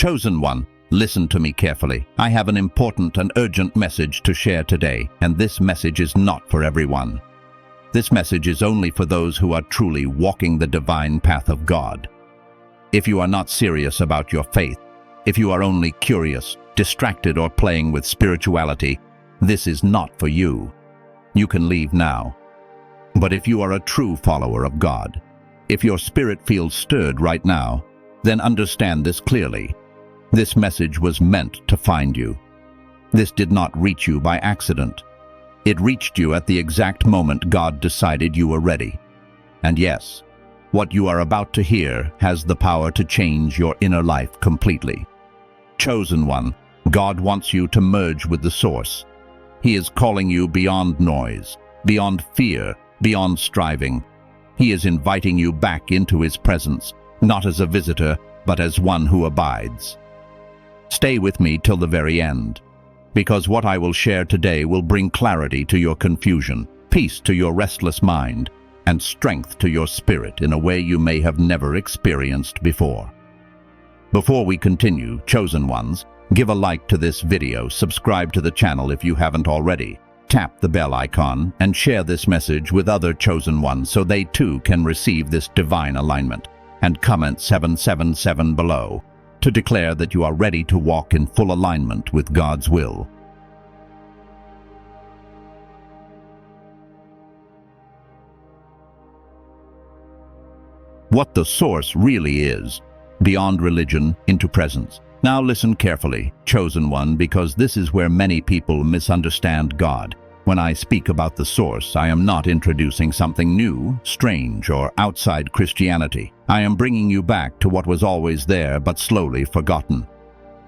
Chosen one, listen to me carefully. I have an important and urgent message to share today, and this message is not for everyone. This message is only for those who are truly walking the divine path of God. If you are not serious about your faith, if you are only curious, distracted, or playing with spirituality, this is not for you. You can leave now. But if you are a true follower of God, if your spirit feels stirred right now, then understand this clearly. This message was meant to find you. This did not reach you by accident. It reached you at the exact moment God decided you were ready. And yes, what you are about to hear has the power to change your inner life completely. Chosen one, God wants you to merge with the source. He is calling you beyond noise, beyond fear, beyond striving. He is inviting you back into His presence, not as a visitor, but as one who abides. Stay with me till the very end, because what I will share today will bring clarity to your confusion, peace to your restless mind, and strength to your spirit in a way you may have never experienced before. Before we continue, chosen ones, give a like to this video, subscribe to the channel if you haven't already, tap the bell icon, and share this message with other chosen ones so they too can receive this divine alignment, and comment 777 below to declare that you are ready to walk in full alignment with God's will. What the source really is, beyond religion into presence. Now listen carefully, chosen one, because this is where many people misunderstand God. When I speak about the source, I am not introducing something new, strange, or outside Christianity. I am bringing you back to what was always there but slowly forgotten.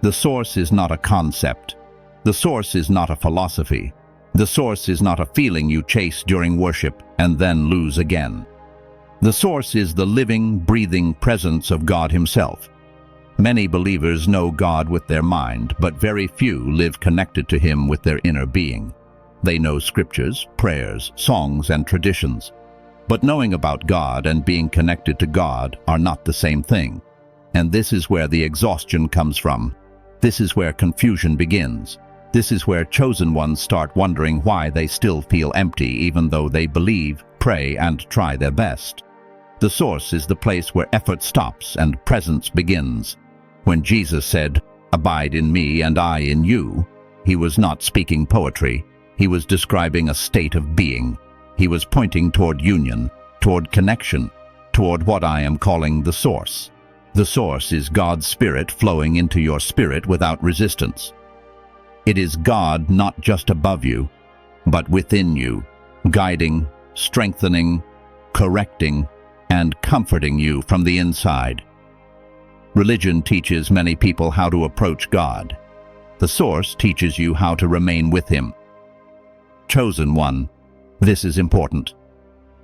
The source is not a concept. The source is not a philosophy. The source is not a feeling you chase during worship and then lose again. The source is the living, breathing presence of God Himself. Many believers know God with their mind, but very few live connected to Him with their inner being. They know scriptures, prayers, songs, and traditions. But knowing about God and being connected to God are not the same thing. And this is where the exhaustion comes from. This is where confusion begins. This is where chosen ones start wondering why they still feel empty even though they believe, pray, and try their best. The source is the place where effort stops and presence begins. When Jesus said, "Abide in me and I in you," He was not speaking poetry. He was describing a state of being. He was pointing toward union, toward connection, toward what I am calling the source. The source is God's Spirit flowing into your spirit without resistance. It is God not just above you, but within you, guiding, strengthening, correcting, and comforting you from the inside. Religion teaches many people how to approach God. The source teaches you how to remain with Him. Chosen one, this is important.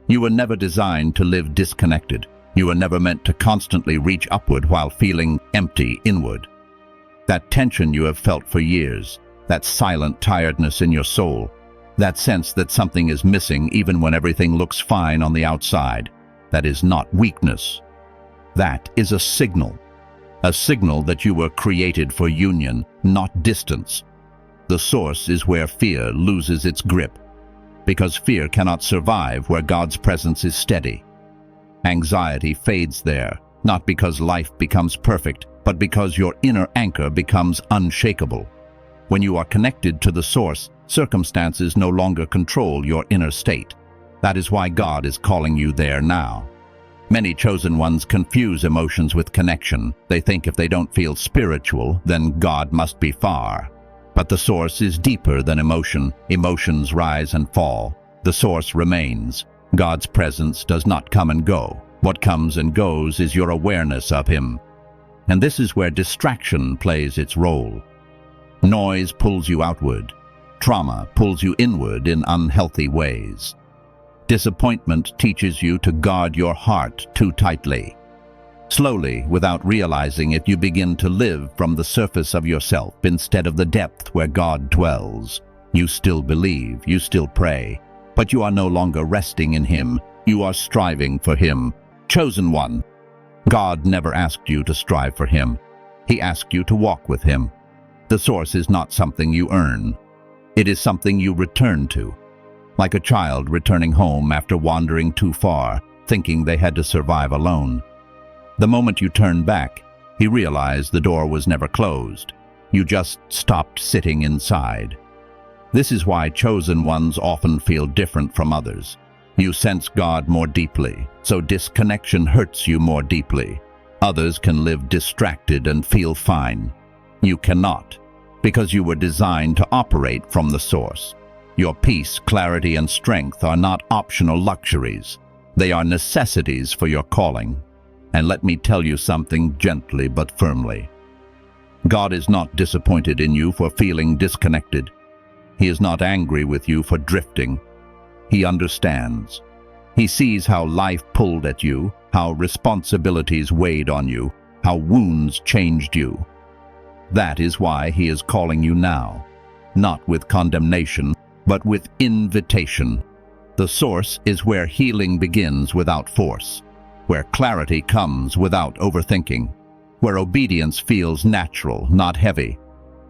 You were never designed to live disconnected. You were never meant to constantly reach upward while feeling empty inward. That tension you have felt for years, that silent tiredness in your soul, that sense that something is missing even when everything looks fine on the outside, that is not weakness. That is a signal that you were created for union, not distance. The source is where fear loses its grip, because fear cannot survive where God's presence is steady. Anxiety fades there, not because life becomes perfect, but because your inner anchor becomes unshakable. When you are connected to the source, circumstances no longer control your inner state. That is why God is calling you there now. Many chosen ones confuse emotions with connection. They think if they don't feel spiritual, then God must be far. But the source is deeper than emotion. Emotions rise and fall. The source remains. God's presence does not come and go. What comes and goes is your awareness of Him. And this is where distraction plays its role. Noise pulls you outward. Trauma pulls you inward in unhealthy ways. Disappointment teaches you to guard your heart too tightly. Slowly, without realizing it, you begin to live from the surface of yourself instead of the depth where God dwells. You still believe, you still pray, but you are no longer resting in Him. You are striving for Him. Chosen one, God never asked you to strive for Him. He asks you to walk with him. The source is not something you earn. It is something you return to. Like a child returning home after wandering too far, thinking they had to survive alone. The moment you turn back, you realize the door was never closed. You just stopped sitting inside. This is why chosen ones often feel different from others. You sense God more deeply, so disconnection hurts you more deeply. Others can live distracted and feel fine. You cannot, because you were designed to operate from the source. Your peace, clarity, and strength are not optional luxuries. They are necessities for your calling. And let me tell you something gently but firmly. God is not disappointed in you for feeling disconnected. He is not angry with you for drifting. He understands. He sees how life pulled at you, how responsibilities weighed on you, how wounds changed you. That is why he is calling you now, not with condemnation, but with invitation. The source is where healing begins without force, where clarity comes without overthinking, where obedience feels natural, not heavy.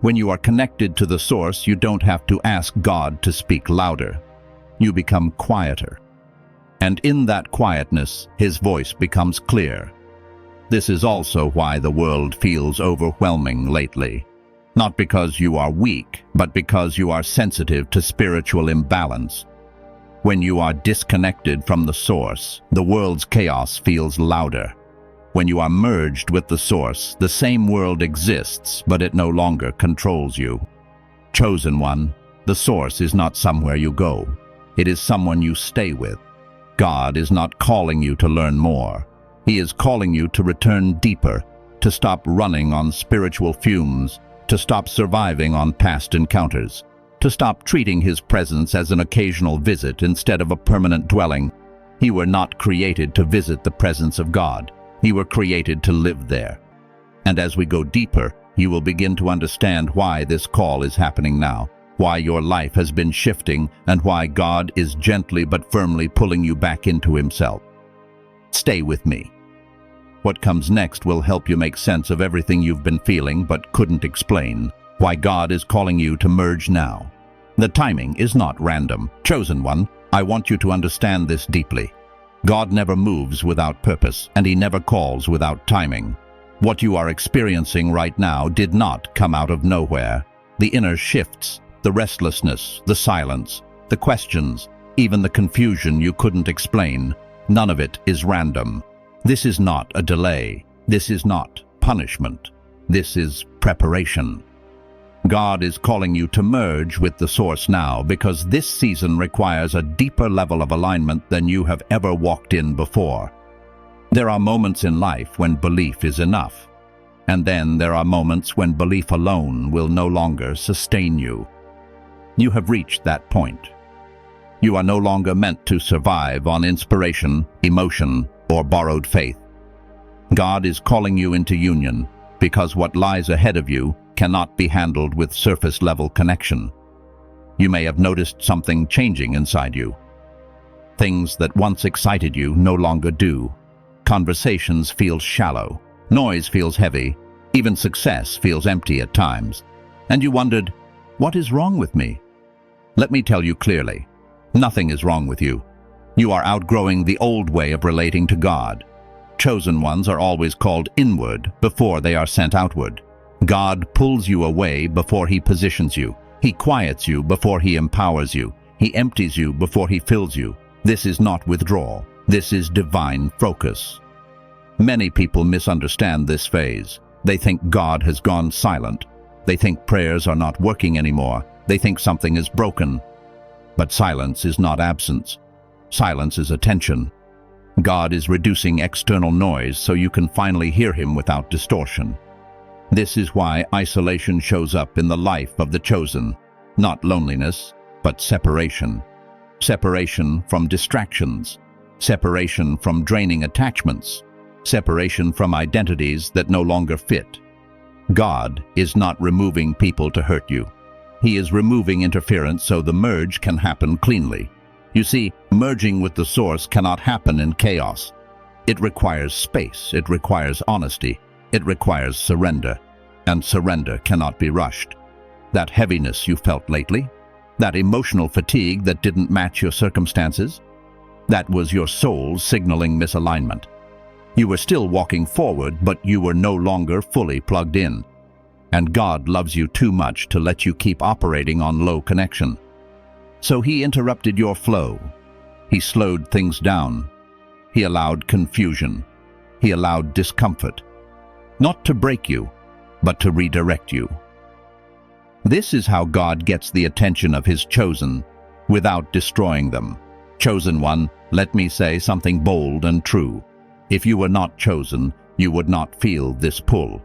When you are connected to the source, you don't have to ask God to speak louder. You become quieter. And in that quietness, his voice becomes clear. This is also why the world feels overwhelming lately. Not because you are weak, but because you are sensitive to spiritual imbalance. When you are disconnected from the source, the world's chaos feels louder. When you are merged with the source, the same world exists, but it no longer controls you. Chosen one, the source is not somewhere you go. It is someone you stay with. God is not calling you to learn more. He is calling you to return deeper, to stop running on spiritual fumes, to stop surviving on past encounters, to stop treating his presence as an occasional visit instead of a permanent dwelling. You were not created to visit the presence of God. You were created to live there. And as we go deeper, you will begin to understand why this call is happening now, why your life has been shifting, and why God is gently but firmly pulling you back into himself. Stay with me. What comes next will help you make sense of everything you've been feeling but couldn't explain, why God is calling you to merge now. The timing is not random. Chosen one, I want you to understand this deeply. God never moves without purpose, and he never calls without timing. What you are experiencing right now did not come out of nowhere. The inner shifts, the restlessness, the silence, the questions, even the confusion you couldn't explain, none of it is random. This is not a delay. This is not punishment. This is preparation. God is calling you to merge with the source now because this season requires a deeper level of alignment than you have ever walked in before. There are moments in life when belief is enough, and then there are moments when belief alone will no longer sustain you. You have reached that point. You are no longer meant to survive on inspiration, emotion, or borrowed faith. God is calling you into union because what lies ahead of you cannot be handled with surface-level connection. You may have noticed something changing inside you. Things that once excited you no longer do. Conversations feel shallow, noise feels heavy, even success feels empty at times. And you wondered, what is wrong with me? Let me tell you clearly, nothing is wrong with you. You are outgrowing the old way of relating to God. Chosen ones are always called inward before they are sent outward. God pulls you away before he positions you. He quiets you before he empowers you. He empties you before he fills you. This is not withdrawal. This is divine focus. Many people misunderstand this phase. They think God has gone silent. They think prayers are not working anymore. They think something is broken. But silence is not absence. Silence is attention. God is reducing external noise so you can finally hear him without distortion. This is why isolation shows up in the life of the chosen. Not loneliness, but separation. Separation from distractions. Separation from draining attachments. Separation from identities that no longer fit. God is not removing people to hurt you. He is removing interference so the merge can happen cleanly. You see, merging with the source cannot happen in chaos. It requires space. It requires honesty. It requires surrender. And surrender cannot be rushed. That heaviness you felt lately, that emotional fatigue that didn't match your circumstances, that was your soul signaling misalignment. You were still walking forward, but you were no longer fully plugged in. And God loves you too much to let you keep operating on low connection. So He interrupted your flow. He slowed things down. He allowed confusion. He allowed discomfort. Not to break you, but to redirect you. This is how God gets the attention of His chosen without destroying them. Chosen one, let me say something bold and true. If you were not chosen, you would not feel this pull.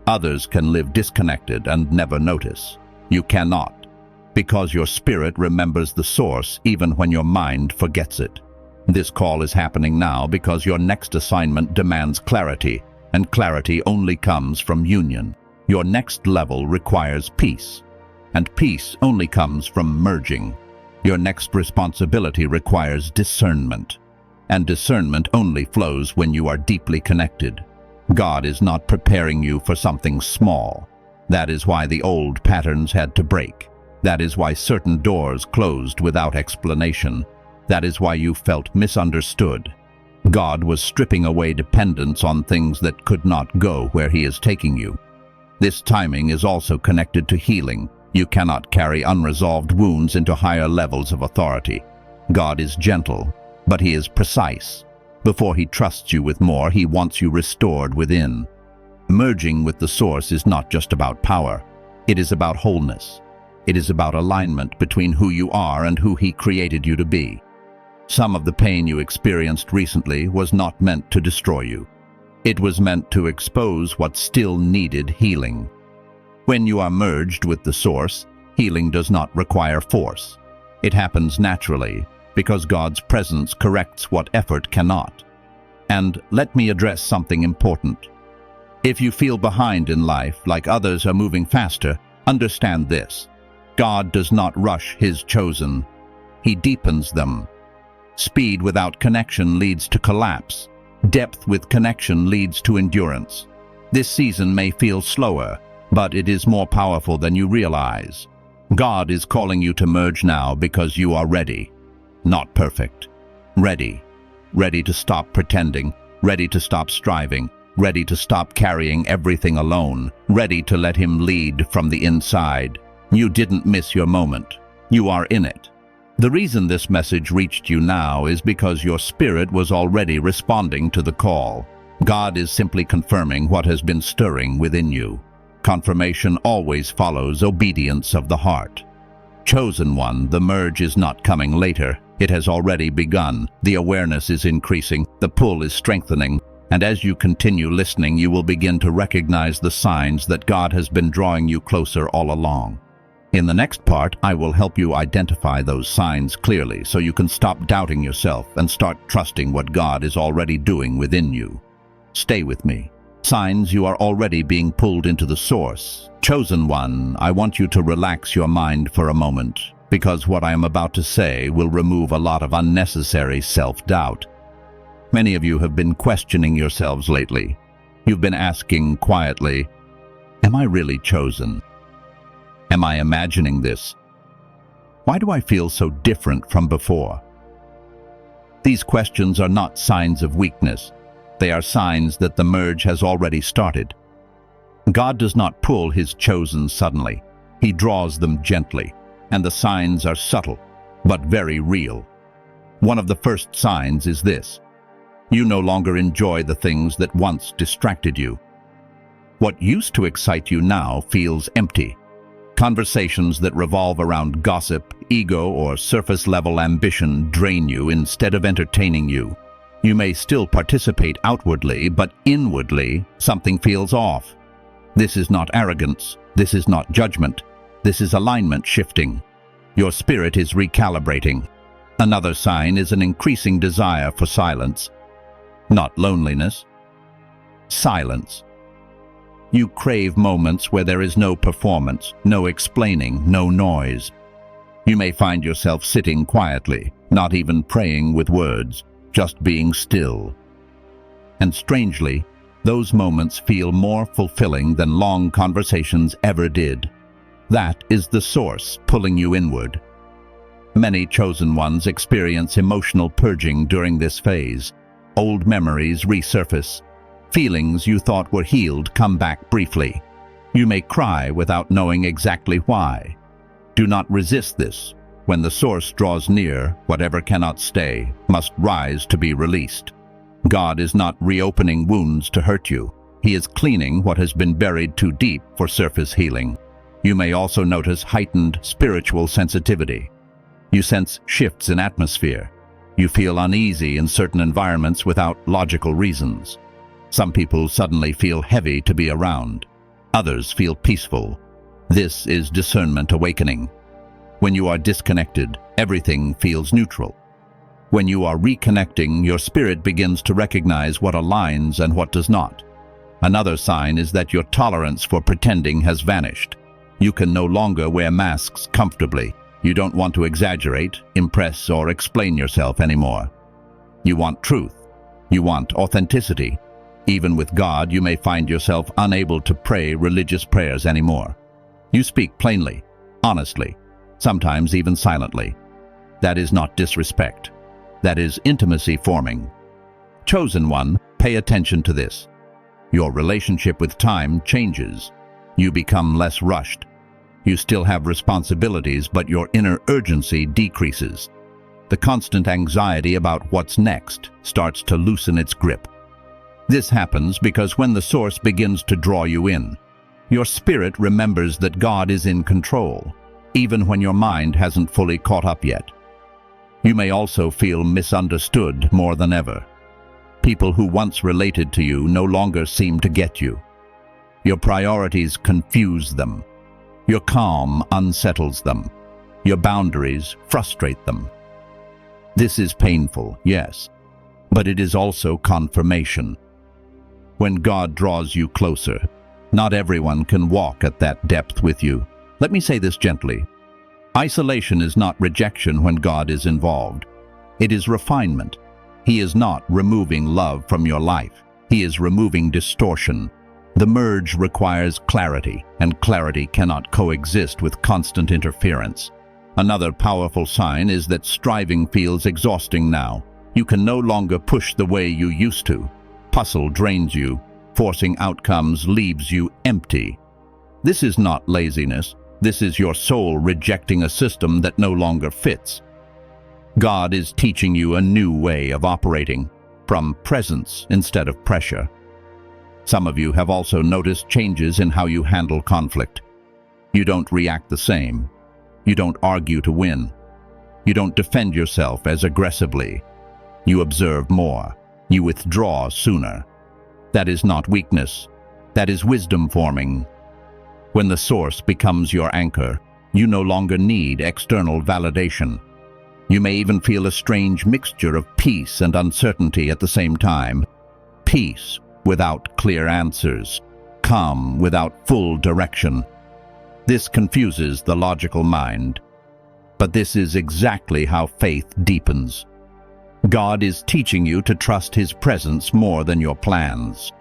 Others can live disconnected and never notice. You cannot, because your spirit remembers the source even when your mind forgets it. This call is happening now because your next assignment demands clarity, and clarity only comes from union. Your next level requires peace, and peace only comes from merging. Your next responsibility requires discernment, and discernment only flows when you are deeply connected. God is not preparing you for something small. That is why the old patterns had to break. That is why certain doors closed without explanation. That is why you felt misunderstood. God was stripping away dependence on things that could not go where He is taking you. This timing is also connected to healing. You cannot carry unresolved wounds into higher levels of authority. God is gentle, but He is precise. Before He trusts you with more, He wants you restored within. Merging with the source is not just about power. It is about wholeness. It is about alignment between who you are and who He created you to be. Some of the pain you experienced recently was not meant to destroy you. It was meant to expose what still needed healing. When you are merged with the source, healing does not require force. It happens naturally, because God's presence corrects what effort cannot. And let me address something important. If you feel behind in life, like others are moving faster, understand this. God does not rush His chosen. He deepens them. Speed without connection leads to collapse. Depth with connection leads to endurance. This season may feel slower, but it is more powerful than you realize. God is calling you to merge now because you are ready. Not perfect. Ready. Ready to stop pretending. Ready to stop striving. Ready to stop carrying everything alone. Ready to let Him lead from the inside. You didn't miss your moment. You are in it. The reason this message reached you now is because your spirit was already responding to the call. God is simply confirming what has been stirring within you. Confirmation always follows obedience of the heart. Chosen one, the merge is not coming later. It has already begun. The awareness is increasing. The pull is strengthening. And as you continue listening, you will begin to recognize the signs that God has been drawing you closer all along. In the next part, I will help you identify those signs clearly so you can stop doubting yourself and start trusting what God is already doing within you. Stay with me. Signs you are already being pulled into the source. Chosen one, I want you to relax your mind for a moment, because what I am about to say will remove a lot of unnecessary self-doubt. Many of you have been questioning yourselves lately. You've been asking quietly, am I really chosen? Am I imagining this? Why do I feel so different from before? These questions are not signs of weakness. They are signs that the merge has already started. God does not pull His chosen suddenly. He draws them gently, and the signs are subtle, but very real. One of the first signs is this. You no longer enjoy the things that once distracted you. What used to excite you now feels empty. Conversations that revolve around gossip, ego, or surface-level ambition drain you instead of entertaining you. You may still participate outwardly, but inwardly, something feels off. This is not arrogance. This is not judgment. This is alignment shifting. Your spirit is recalibrating. Another sign is an increasing desire for silence. Not loneliness. Silence. You crave moments where there is no performance, no explaining, no noise. You may find yourself sitting quietly, not even praying with words, just being still. And strangely, Those moments feel more fulfilling than long conversations ever did. That is the source pulling you inward. Many chosen ones experience emotional purging during this phase. Old memories resurface. Feelings you thought were healed come back briefly. You may cry without knowing exactly why. Do not resist this. When the source draws near, whatever cannot stay must rise to be released. God is not reopening wounds to hurt you. He is cleaning what has been buried too deep for surface healing. You may also notice heightened spiritual sensitivity. You sense shifts in atmosphere. You feel uneasy in certain environments without logical reasons. Some people suddenly feel heavy to be around. Others feel peaceful. This is discernment awakening. When you are disconnected, everything feels neutral. When you are reconnecting, your spirit begins to recognize what aligns and what does not. Another sign is that your tolerance for pretending has vanished. You can no longer wear masks comfortably. You don't want to exaggerate, impress, or explain yourself anymore. You want truth. You want authenticity. Even with God, you may find yourself unable to pray religious prayers anymore. You speak plainly, honestly, sometimes even silently. That is not disrespect. That is intimacy forming. Chosen one, pay attention to this. Your relationship with time changes. You become less rushed. You still have responsibilities, but your inner urgency decreases. The constant anxiety about what's next starts to loosen its grip. This happens because when the source begins to draw you in, your spirit remembers that God is in control, even when your mind hasn't fully caught up yet. You may also feel misunderstood more than ever. People who once related to you no longer seem to get you. Your priorities confuse them. Your calm unsettles them. Your boundaries frustrate them. This is painful, yes, but it is also confirmation. When God draws you closer, not everyone can walk at that depth with you. Let me say this gently. Isolation is not rejection when God is involved. It is refinement. He is not removing love from your life. He is removing distortion. The merge requires clarity, and clarity cannot coexist with constant interference. Another powerful sign is that striving feels exhausting now. You can no longer push the way you used to. Hustle drains you. Forcing outcomes leaves you empty. This is not laziness. This is your soul rejecting a system that no longer fits. God is teaching you a new way of operating, from presence instead of pressure. Some of you have also noticed changes in how you handle conflict. You don't react the same. You don't argue to win. You don't defend yourself as aggressively. You observe more. You withdraw sooner. That is not weakness. That is wisdom forming. When the source becomes your anchor, you no longer need external validation. You may even feel a strange mixture of peace and uncertainty at the same time. Peace without clear answers. Calm without full direction. This confuses the logical mind. But this is exactly how faith deepens. God is teaching you to trust His presence more than your plans.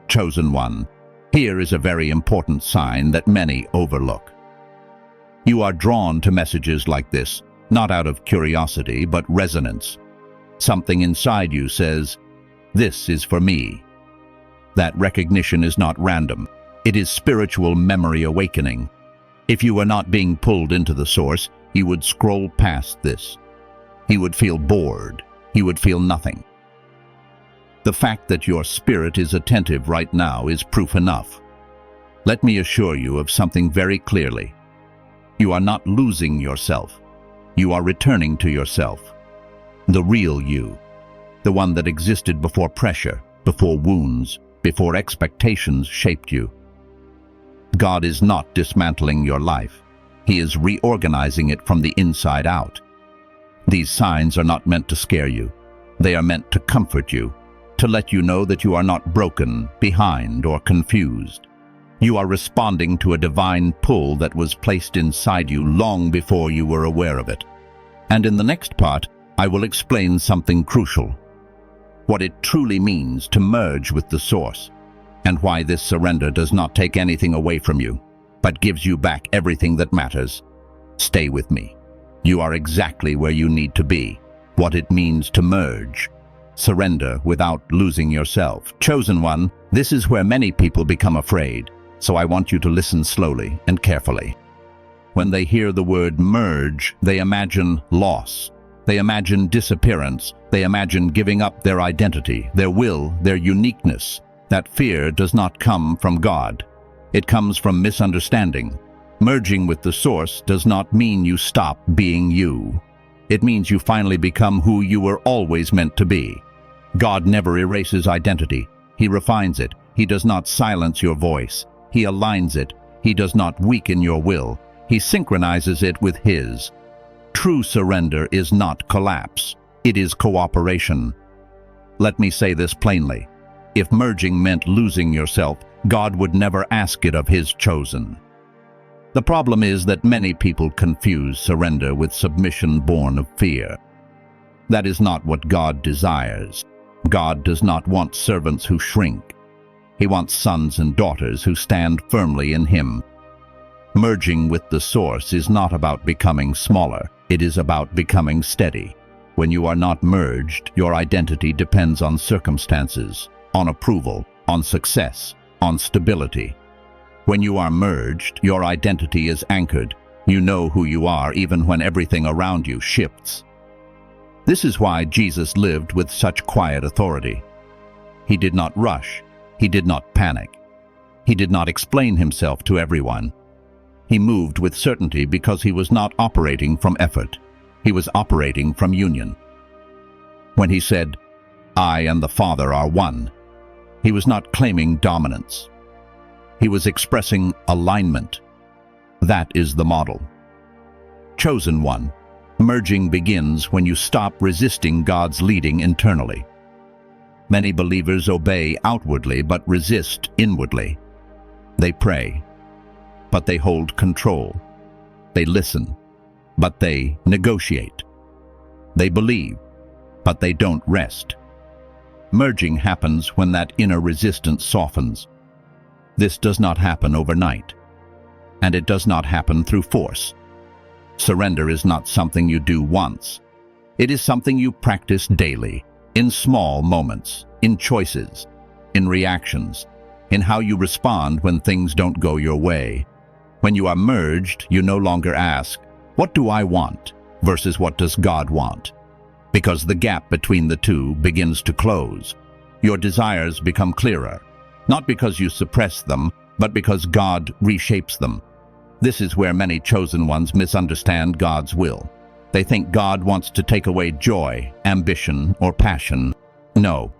Chosen one, here is a very important sign that many overlook. You are drawn to messages like this, not out of curiosity, but resonance. Something inside you says, "This is for me." That recognition is not random. It is spiritual memory awakening. If you were not being pulled into the source, you would scroll past this. He would feel bored. He would feel nothing. The fact that your spirit is attentive right now is proof enough. Let me assure you of something very clearly. You are not losing yourself. You are returning to yourself. The real you. The one that existed before pressure, before wounds, before expectations shaped you. God is not dismantling your life. He is reorganizing it from the inside out. These signs are not meant to scare you. They are meant to comfort you, to let you know that you are not broken, behind, or confused. You are responding to a divine pull that was placed inside you long before you were aware of it. And in the next part, I will explain something crucial. what it truly means to merge with the source, and why this surrender does not take anything away from you, but gives you back everything that matters. Stay with me. You are exactly where you need to be. What it means to merge. Surrender without losing yourself. Chosen one, this is where many people become afraid, so I want you to listen slowly and carefully. When they hear the word merge, they imagine loss. They imagine disappearance. They imagine giving up their identity, their will, their uniqueness. That fear does not come from God. It comes from misunderstanding. Merging with the source does not mean you stop being you. It means you finally become who you were always meant to be. God never erases identity. He refines it. He does not silence your voice. He aligns it. He does not weaken your will. He synchronizes it with His. True surrender is not collapse. It is cooperation. Let me say this plainly. If merging meant losing yourself, God would never ask it of His chosen. The problem is that many people confuse surrender with submission born of fear. That is not what God desires. God does not want servants who shrink. He wants sons and daughters who stand firmly in Him. Merging with the source is not about becoming smaller. It is about becoming steady. When you are not merged, your identity depends on circumstances, on approval, on success, on stability. When you are merged, your identity is anchored. You know who you are even when everything around you shifts. This is why Jesus lived with such quiet authority. He did not rush. He did not panic. He did not explain Himself to everyone. He moved with certainty because He was not operating from effort. He was operating from union. When He said, "I and the Father are one," He was not claiming dominance. He was expressing alignment. That is the model. Chosen one, merging begins when you stop resisting God's leading internally. Many believers obey outwardly but resist inwardly. They pray, but they hold control. They listen, but they negotiate. They believe, but they don't rest. Merging happens when that inner resistance softens. This does not happen overnight, and it does not happen through force. Surrender is not something you do once. It is something you practice daily, in small moments, in choices, in reactions, in how you respond when things don't go your way. When you are merged, you no longer ask, "What do I want?" versus "What does God want?" Because the gap between the two begins to close. Your desires become clearer, not because you suppress them, but because God reshapes them. This is where many chosen ones misunderstand God's will. They think God wants to take away joy, ambition, or passion. No,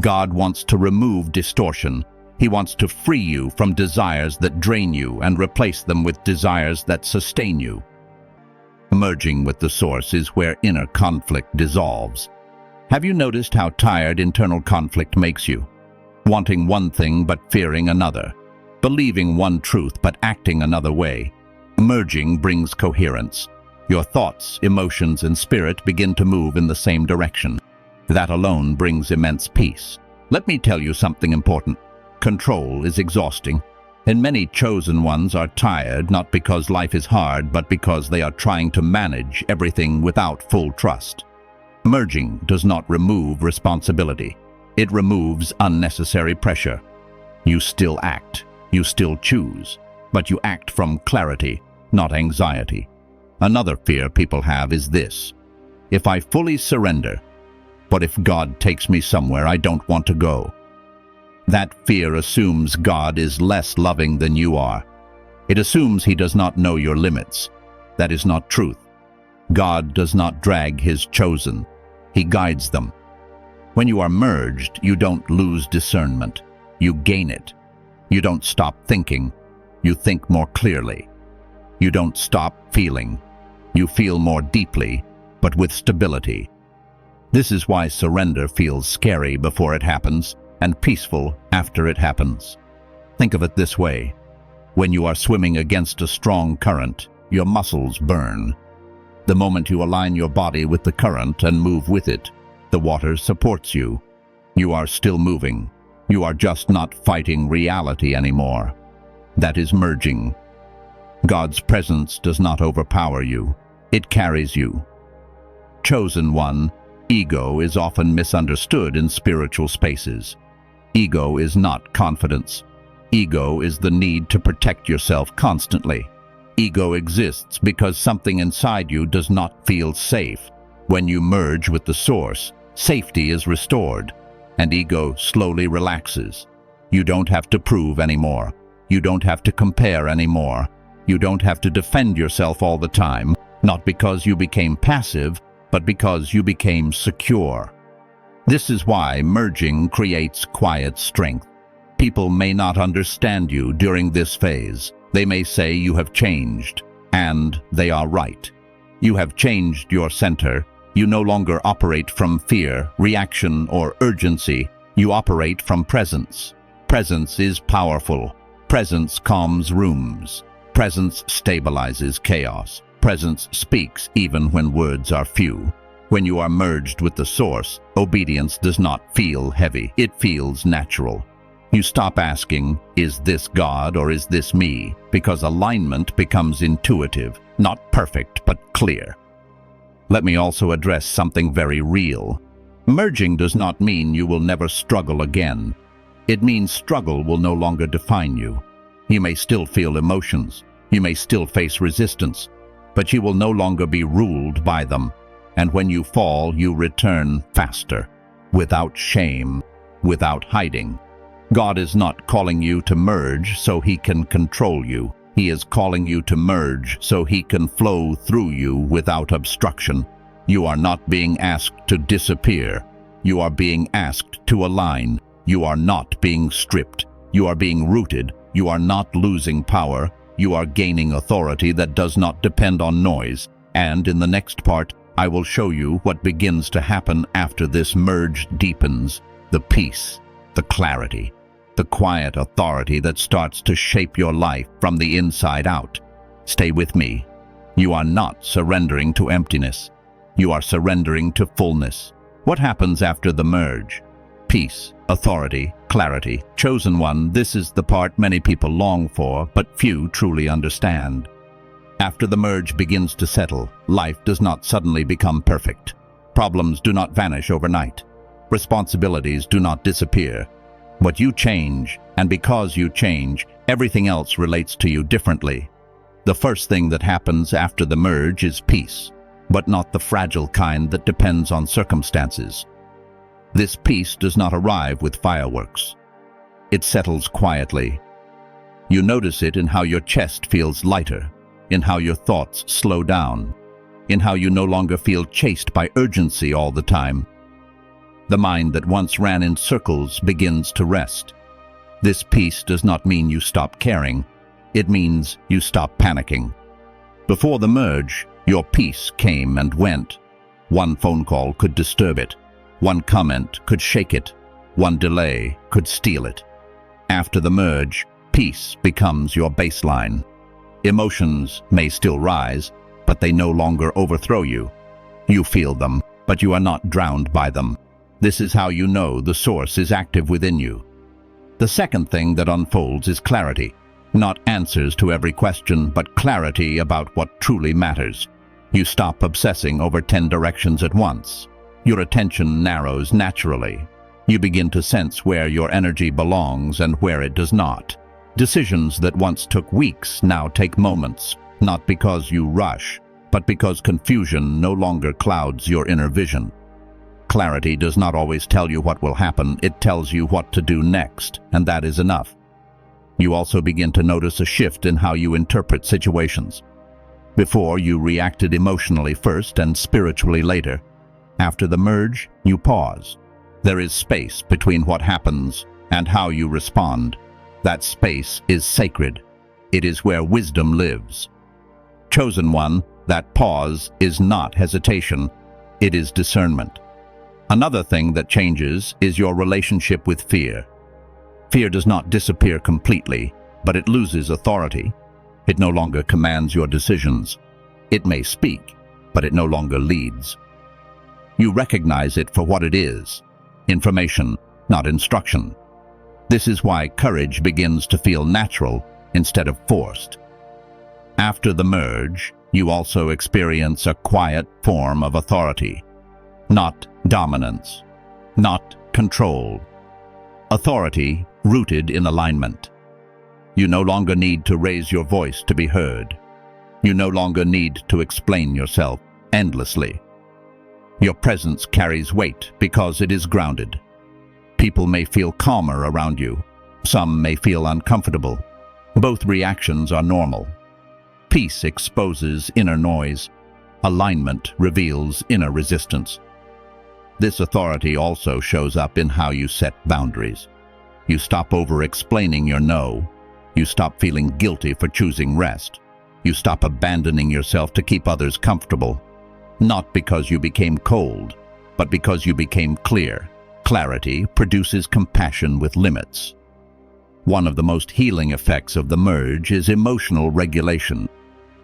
God wants to remove distortion. He wants to free you from desires that drain you and replace them with desires that sustain you. Merging with the source is where inner conflict dissolves. Have you noticed how tired internal conflict makes you? Wanting one thing but fearing another. Believing one truth but acting another way. Merging brings coherence. Your thoughts, emotions, and spirit begin to move in the same direction. That alone brings immense peace. Let me tell you something important. Control is exhausting, and many chosen ones are tired not because life is hard, but because they are trying to manage everything without full trust. Merging does not remove responsibility. It removes unnecessary pressure. You still act. You still choose, but you act from clarity, not anxiety. Another fear people have is this: if I fully surrender, what if God takes me somewhere I don't want to go? That fear assumes God is less loving than you are. It assumes He does not know your limits. That is not truth. God does not drag His chosen. He guides them. When you are merged, you don't lose discernment. You gain it. You don't stop thinking. You think more clearly. You don't stop feeling. You feel more deeply, but with stability. This is why surrender feels scary before it happens and peaceful after it happens. Think of it this way. When you are swimming against a strong current, your muscles burn. The moment you align your body with the current and move with it, the water supports you. You are still moving. You are just not fighting reality anymore. That is merging. God's presence does not overpower you. It carries you. Chosen one, ego is often misunderstood in spiritual spaces. Ego is not confidence. Ego is the need to protect yourself constantly. Ego exists because something inside you does not feel safe. When you merge with the source, safety is restored, and ego slowly relaxes. You don't have to prove anymore. You don't have to compare anymore. You don't have to defend yourself all the time, not because you became passive, but because you became secure. This is why merging creates quiet strength. People may not understand you during this phase. They may say you have changed, and they are right. You have changed your center. You no longer operate from fear, reaction, or urgency. You operate from presence. Presence is powerful. Presence calms rooms. Presence stabilizes chaos. Presence speaks even when words are few. When you are merged with the source, obedience does not feel heavy. It feels natural. You stop asking, is this God or is this me? Because alignment becomes intuitive, not perfect, but clear. Let me also address something very real. Merging does not mean you will never struggle again. It means struggle will no longer define you. You may still feel emotions. You may still face resistance, but you will no longer be ruled by them. And when you fall, you return faster, without shame, without hiding. God is not calling you to merge so He can control you. He is calling you to merge so He can flow through you without obstruction. You are not being asked to disappear. You are being asked to align. You are not being stripped. You are being rooted. You are not losing power. You are gaining authority that does not depend on noise. And in the next part, I will show you what begins to happen after this merge deepens. The peace, the clarity, the quiet authority that starts to shape your life from the inside out. Stay with me. You are not surrendering to emptiness. You are surrendering to fullness. What happens after the merge? Peace, authority, clarity. Chosen one, this is the part many people long for, but few truly understand. After the merge begins to settle, life does not suddenly become perfect. Problems do not vanish overnight. Responsibilities do not disappear. But you change, and because you change, everything else relates to you differently. The first thing that happens after the merge is peace, but not the fragile kind that depends on circumstances. This peace does not arrive with fireworks. It settles quietly. You notice it in how your chest feels lighter, in how your thoughts slow down, in how you no longer feel chased by urgency all the time. The mind that once ran in circles begins to rest. This peace does not mean you stop caring. It means you stop panicking. Before the merge, your peace came and went. One phone call could disturb it. One comment could shake it. One delay could steal it. After the merge, peace becomes your baseline. Emotions may still rise, but they no longer overthrow you. You feel them, but you are not drowned by them. This is how you know the source is active within you. The second thing that unfolds is clarity. Not answers to every question, but clarity about what truly matters. You stop obsessing over 10 directions at once. Your attention narrows naturally. You begin to sense where your energy belongs and where it does not. Decisions that once took weeks now take moments, not because you rush, but because confusion no longer clouds your inner vision. Clarity does not always tell you what will happen, it tells you what to do next, and that is enough. You also begin to notice a shift in how you interpret situations. Before, you reacted emotionally first and spiritually later. After the merge, you pause. There is space between what happens and how you respond. That space is sacred. It is where wisdom lives. Chosen one, that pause is not hesitation. It is discernment. Another thing that changes is your relationship with fear. Fear does not disappear completely, but it loses authority. It no longer commands your decisions. It may speak, but it no longer leads. You recognize it for what it is, information, not instruction. This is why courage begins to feel natural instead of forced. After the merge, you also experience a quiet form of authority. Not dominance, not control. Authority rooted in alignment. You no longer need to raise your voice to be heard. You no longer need to explain yourself endlessly. Your presence carries weight because it is grounded. People may feel calmer around you. Some may feel uncomfortable. Both reactions are normal. Peace exposes inner noise. Alignment reveals inner resistance. This authority also shows up in how you set boundaries. You stop over-explaining your no. You stop feeling guilty for choosing rest. You stop abandoning yourself to keep others comfortable. Not because you became cold, but because you became clear. Clarity produces compassion with limits. One of the most healing effects of the merge is emotional regulation.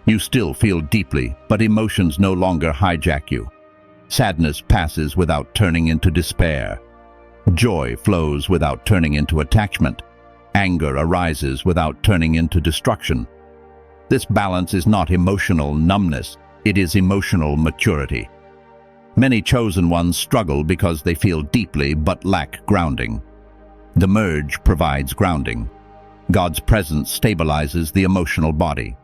You still feel deeply, but emotions no longer hijack you. Sadness passes without turning into despair. Joy flows without turning into attachment. Anger arises without turning into destruction. This balance is not emotional numbness, it is emotional maturity. Many chosen ones struggle because they feel deeply but lack grounding. The merge provides grounding. God's presence stabilizes the emotional body.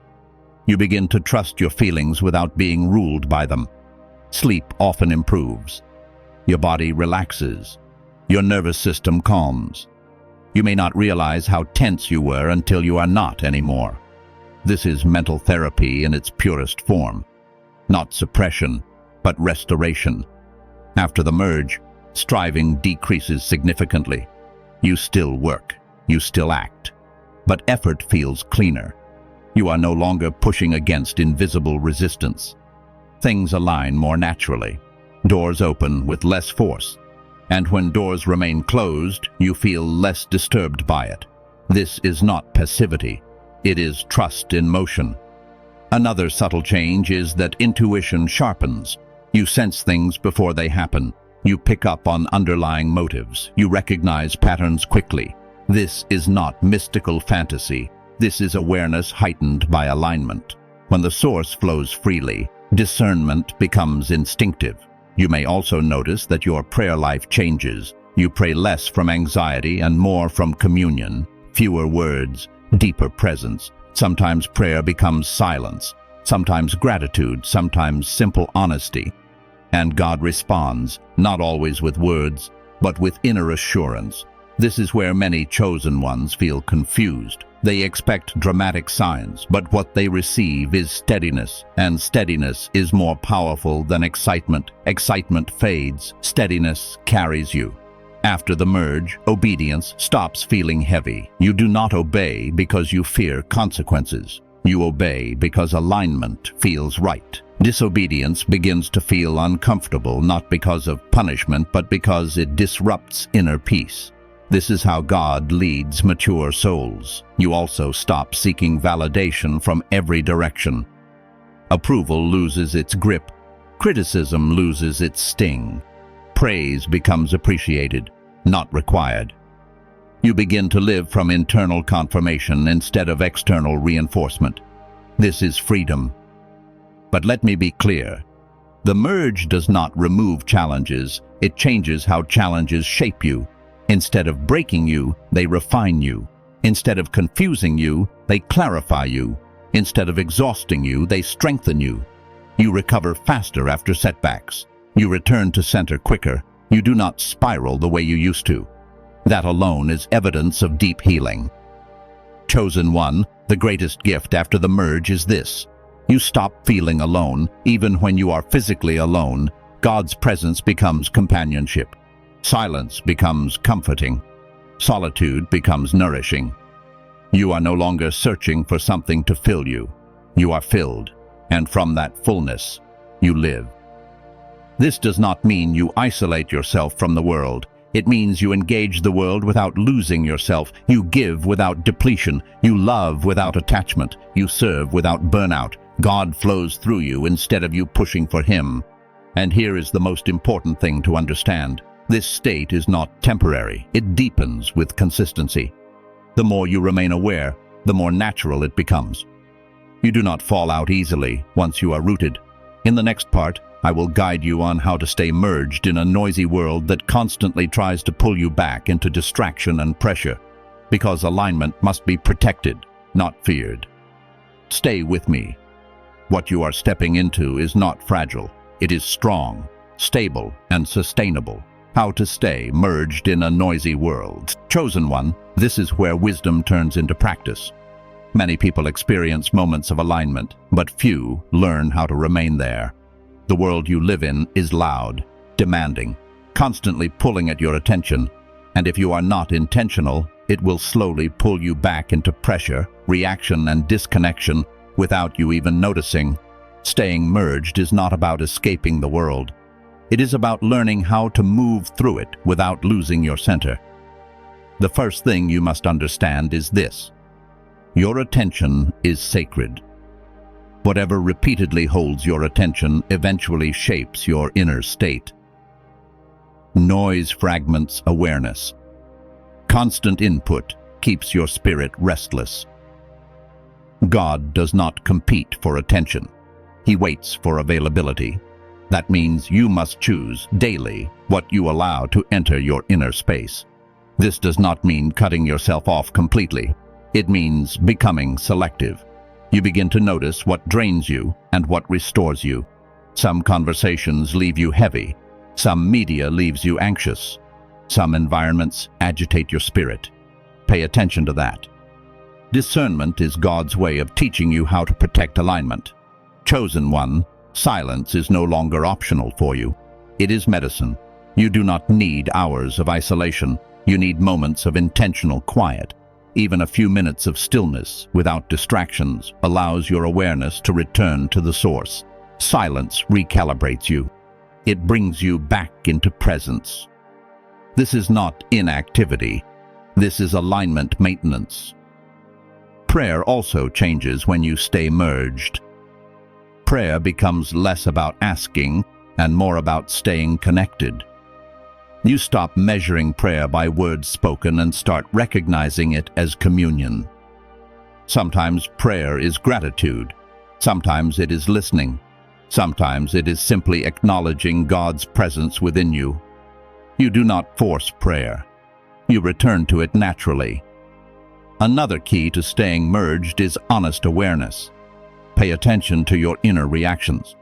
You begin to trust your feelings without being ruled by them. Sleep often improves. Your body relaxes. Your nervous system calms. You may not realize how tense you were until you are not anymore. This is mental therapy in its purest form. Not suppression, but restoration. After the merge, striving decreases significantly. You still work. You still act. But effort feels cleaner. You are no longer pushing against invisible resistance. Things align more naturally. Doors open with less force. And when doors remain closed, you feel less disturbed by it. This is not passivity. It is trust in motion. Another subtle change is that intuition sharpens. You sense things before they happen. You pick up on underlying motives. You recognize patterns quickly. This is not mystical fantasy. This is awareness heightened by alignment. When the source flows freely, discernment becomes instinctive. You may also notice that your prayer life changes. You pray less from anxiety and more from communion, fewer words, deeper presence. Sometimes prayer becomes silence, sometimes gratitude, sometimes simple honesty. And God responds, not always with words, but with inner assurance. This is where many chosen ones feel confused. They expect dramatic signs, but what they receive is steadiness, and steadiness is more powerful than excitement. Excitement fades, steadiness carries you. After the merge, obedience stops feeling heavy. You do not obey because you fear consequences. You obey because alignment feels right. Disobedience begins to feel uncomfortable, not because of punishment, but because it disrupts inner peace. This is how God leads mature souls. You also stop seeking validation from every direction. Approval loses its grip. Criticism loses its sting. Praise becomes appreciated, not required. You begin to live from internal confirmation instead of external reinforcement. This is freedom. But let me be clear. The merge does not remove challenges. It changes how challenges shape you. Instead of breaking you, they refine you. Instead of confusing you, they clarify you. Instead of exhausting you, they strengthen you. You recover faster after setbacks. You return to center quicker. You do not spiral the way you used to. That alone is evidence of deep healing. Chosen one, the greatest gift after the merge is this. You stop feeling alone, even when you are physically alone. God's presence becomes companionship. Silence becomes comforting. Solitude becomes nourishing. You are no longer searching for something to fill you. You are filled, and from that fullness, you live. This does not mean you isolate yourself from the world. It means you engage the world without losing yourself. You give without depletion. You love without attachment. You serve without burnout. God flows through you instead of you pushing for Him. And here is the most important thing to understand. This state is not temporary. It deepens with consistency. The more you remain aware, the more natural it becomes. You do not fall out easily once you are rooted. In the next part, I will guide you on how to stay merged in a noisy world that constantly tries to pull you back into distraction and pressure, because alignment must be protected, not feared. Stay with me. What you are stepping into is not fragile. It is strong, stable, and sustainable. How to stay merged in a noisy world. Chosen one, this is where wisdom turns into practice. Many people experience moments of alignment, but few learn how to remain there. The world you live in is loud, demanding, constantly pulling at your attention, and if you are not intentional, it will slowly pull you back into pressure, reaction, and disconnection without you even noticing. Staying merged is not about escaping the world. It is about learning how to move through it without losing your center. The first thing you must understand is this: your attention is sacred. Whatever repeatedly holds your attention eventually shapes your inner state. Noise fragments awareness. Constant input keeps your spirit restless. God does not compete for attention. He waits for availability. That means you must choose daily what you allow to enter your inner space. This does not mean cutting yourself off completely. It means becoming selective. You begin to notice what drains you and what restores you. Some conversations leave you heavy. Some media leaves you anxious. Some environments agitate your spirit. Pay attention to that. Discernment is God's way of teaching you how to protect alignment. Chosen one, silence is no longer optional for you. It is medicine. You do not need hours of isolation. You need moments of intentional quiet. Even a few minutes of stillness without distractions allows your awareness to return to the source. Silence recalibrates you. It brings you back into presence. This is not inactivity. This is alignment maintenance. Prayer also changes when you stay merged. Prayer becomes less about asking and more about staying connected. You stop measuring prayer by words spoken and start recognizing it as communion. Sometimes prayer is gratitude. Sometimes it is listening. Sometimes it is simply acknowledging God's presence within you. You do not force prayer. You return to it naturally. Another key to staying merged is honest awareness. Pay attention to your inner reactions.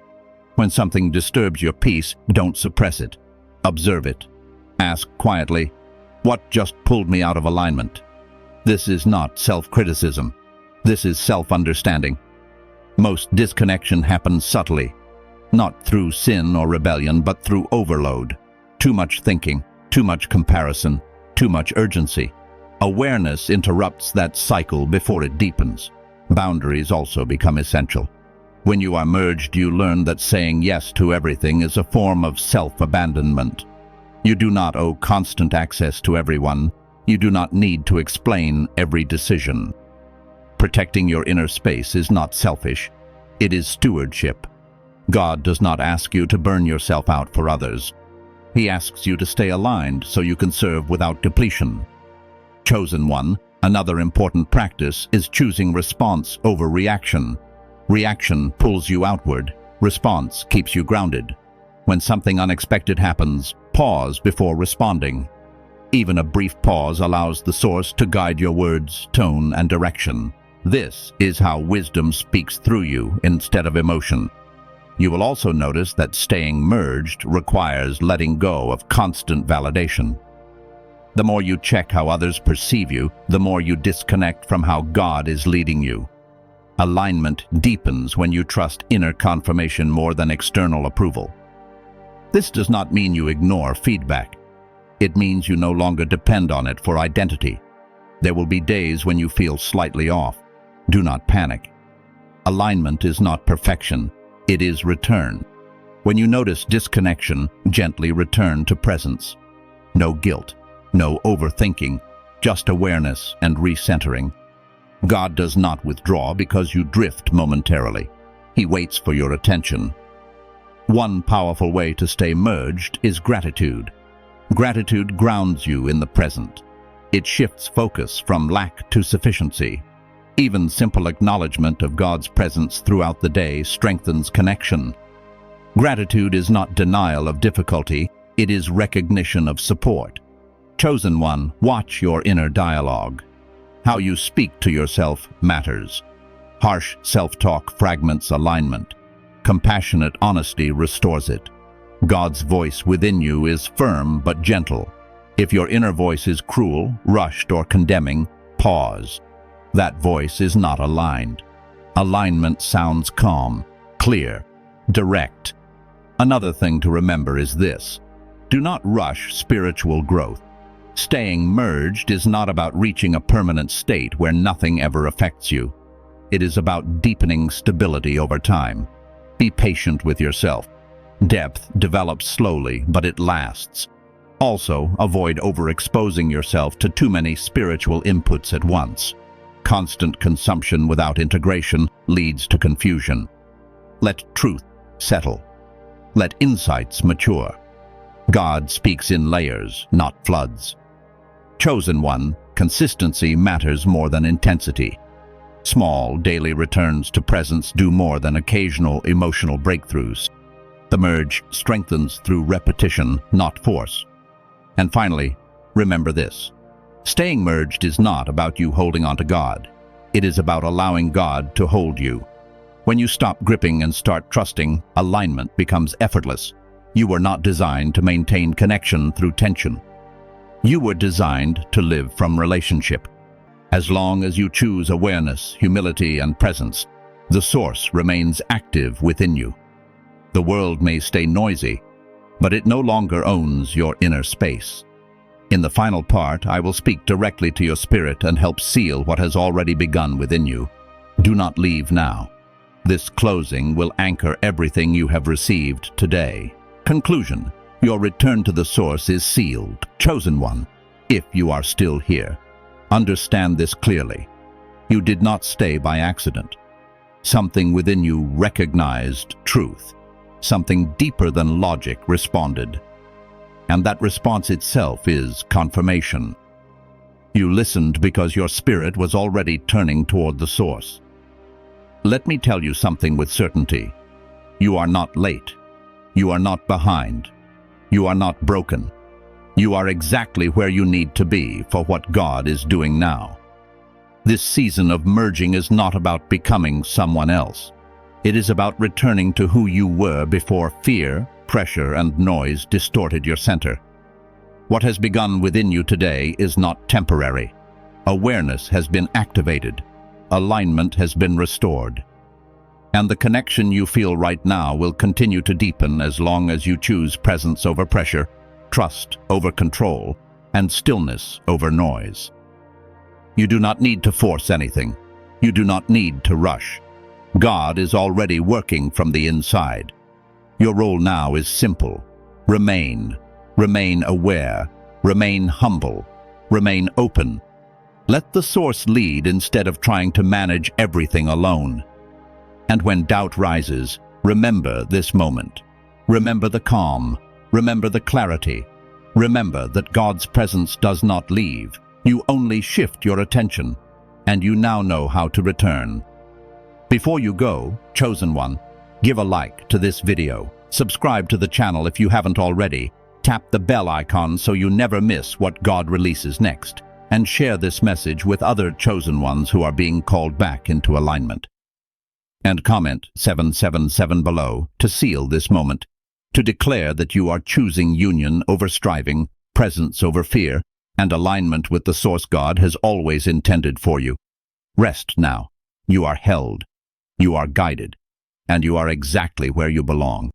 When something disturbs your peace, don't suppress it. Observe it. Ask quietly, what just pulled me out of alignment? This is not self-criticism. This is self-understanding. Most disconnection happens subtly, not through sin or rebellion, but through overload. Too much thinking, too much comparison, too much urgency. Awareness interrupts that cycle before it deepens. Boundaries also become essential. When you are merged, you learn that saying yes to everything is a form of self-abandonment. You do not owe constant access to everyone. You do not need to explain every decision. Protecting your inner space is not selfish. It is stewardship. God does not ask you to burn yourself out for others. He asks you to stay aligned so you can serve without depletion. Chosen one, another important practice is choosing response over reaction. Reaction pulls you outward. Response keeps you grounded. When something unexpected happens, pause before responding. Even a brief pause allows the source to guide your words, tone, and direction. This is how wisdom speaks through you instead of emotion. You will also notice that staying merged requires letting go of constant validation. The more you check how others perceive you, the more you disconnect from how God is leading you. Alignment deepens when you trust inner confirmation more than external approval. This does not mean you ignore feedback. It means you no longer depend on it for identity. There will be days when you feel slightly off. Do not panic. Alignment is not perfection. It is return. When you notice disconnection, gently return to presence. No guilt, no overthinking, just awareness and recentering. God does not withdraw because you drift momentarily. He waits for your attention. One powerful way to stay merged is gratitude. Gratitude grounds you in the present. It shifts focus from lack to sufficiency. Even simple acknowledgement of God's presence throughout the day strengthens connection. Gratitude is not denial of difficulty, it is recognition of support. Chosen one, watch your inner dialogue. How you speak to yourself matters. Harsh self-talk fragments alignment. Compassionate honesty restores it. God's voice within you is firm but gentle. If your inner voice is cruel, rushed, or condemning, pause. That voice is not aligned. Alignment sounds calm, clear, direct. Another thing to remember is this: do not rush spiritual growth. Staying merged is not about reaching a permanent state where nothing ever affects you. It is about deepening stability over time. Be patient with yourself. Depth develops slowly, but it lasts. Also, avoid overexposing yourself to too many spiritual inputs at once. Constant consumption without integration leads to confusion. Let truth settle. Let insights mature. God speaks in layers, not floods. Chosen one, consistency matters more than intensity. Small, daily returns to presence do more than occasional emotional breakthroughs. The merge strengthens through repetition, not force. And finally, remember this: staying merged is not about you holding on to God. It is about allowing God to hold you. When you stop gripping and start trusting, alignment becomes effortless. You were not designed to maintain connection through tension. You were designed to live from relationship. As long as you choose awareness, humility, and presence, the source remains active within you. The world may stay noisy, but it no longer owns your inner space. In the final part, I will speak directly to your spirit and help seal what has already begun within you. Do not leave now. This closing will anchor everything you have received today. Conclusion: your return to the source is sealed. Chosen one, if you are still here, understand this clearly. You did not stay by accident. Something within you recognized truth. Something deeper than logic responded. And that response itself is confirmation. You listened because your spirit was already turning toward the source. Let me tell you something with certainty. You are not late. You are not behind. You are not broken. You are exactly where you need to be for what God is doing now. This season of merging is not about becoming someone else. It is about returning to who you were before fear, pressure, and noise distorted your center. What has begun within you today is not temporary. Awareness has been activated. Alignment has been restored. And the connection you feel right now will continue to deepen as long as you choose presence over pressure, trust over control, and stillness over noise. You do not need to force anything. You do not need to rush. God is already working from the inside. Your role now is simple. Remain aware, remain humble, remain open. Let the source lead instead of trying to manage everything alone. And when doubt rises, remember this moment. Remember the calm. Remember the clarity. Remember that God's presence does not leave. You only shift your attention, and you now know how to return. Before you go, chosen one, give a like to this video. Subscribe to the channel if you haven't already. Tap the bell icon so you never miss what God releases next. And share this message with other chosen ones who are being called back into alignment. And comment 777 below to seal this moment, to declare that you are choosing union over striving, presence over fear, and alignment with the source God has always intended for you. Rest now. You are held. You are guided. And you are exactly where you belong.